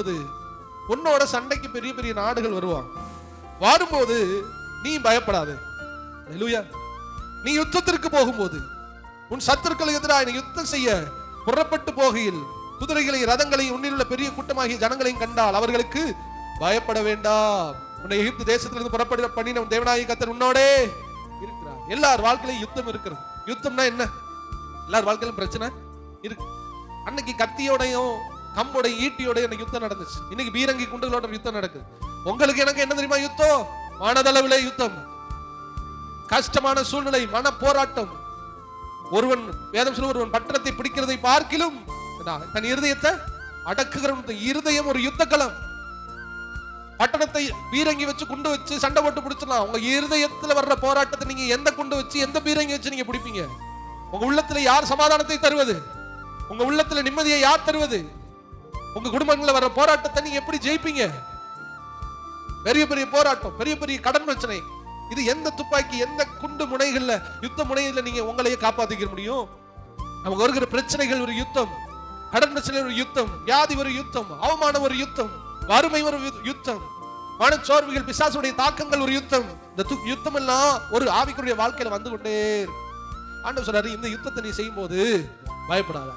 வரும்போது உன்னோட சண்டைக்கு பெரிய பெரிய நாடுகள் வருவாங்க. வரும்போது நீ பயப்படாது. அல்லேலூயா. நீ யுத்தத்திற்கு போகும்போது உன் சத்துருக்களுக்கு எதிராக நீ யுத்தம் செய்ய புறப்பட்டு போகையில் குதிரைகளையும் ரதங்களையும் உன்னில் உள்ள பெரிய கூட்டமாகிய ஜனங்களையும் கண்டால் அவர்களுக்கு பயப்பட வேண்டாம். உன்னை எகிப்து தேசத்திலிருந்து புறப்பட பண்ணின தேவனாகிய கர்த்தர் உன்னோடே இருக்கிறார். எல்லார் வாழ்க்கையிலும் யுத்தம் இருக்கிறது. யுத்தம்னா என்ன? எல்லார் வாழ்க்கையிலும் பிரச்சனை இருக்கு. அன்னைக்கு கத்தியோடையும் கம்போடையும் ஈட்டியோடையும் யுத்தம் நடந்துச்சு. இன்னைக்கு பீரங்கி குண்டுகளோட யுத்தம் நடக்குது. உங்களுக்கு எனக்கு என்ன தெரியுமா யுத்தம்? மனதளவிலே யுத்தம், கஷ்டமான சூழ்நிலை, மன போராட்டம். ஒருவன் வேதம் சொல்ல ஒருவன் பட்டணத்தை பிடிக்கிறதை பார்க்கிலும் தன் இருதயத்தை அடக்குகிற இருதயம் ஒரு யுத்த களம். பட்டணத்தை பீரங்கி வச்சு குண்டு வச்சு சண்டை போட்டு பிடிச்சிடலாம். உங்க இருதயத்துல வர்ற போராட்டத்தை நீங்க எந்த குண்டு வச்சு எந்த பீரங்கி வச்சு நீங்க பிடிப்பீங்க? உங்க உள்ளத்துல யார் சமாதானத்தை தருவது? உங்க உள்ளத்துல நிம்மதியை யார் தருவது? உங்க குடும்பங்கள்ல வர்ற போராட்டத்தை நீங்க எப்படி ஜெயிப்பீங்க? பெரிய பெரிய போராட்டம், பெரிய பெரிய கடன் பிரச்சனை. இது எந்த துப்பாக்கி எந்த குண்டு முனைகள்ல யுத்த முனையில நீங்க உங்களையே காப்பாத்திக்க முடியும்? நமக்கு வருகிற பிரச்சனைகள் ஒரு யுத்தம், கடன் பிரச்சனை ஒரு யுத்தம், வியாதி ஒரு யுத்தம், அவமானம் ஒரு யுத்தம், வறுமை ஒரு யுத்தம், மனச்சோர்வுகள் பிசாசுடைய தாக்கங்கள் ஒரு யுத்தம். இந்த யுத்தம் எல்லாம் ஒரு ஆவிக்குரிய வாழ்க்கையில வந்து கொண்டே. ஆண்டவர் சொல்றாரு, இந்த யுத்தத்தை நீ செய்யும் போது பயப்படாத.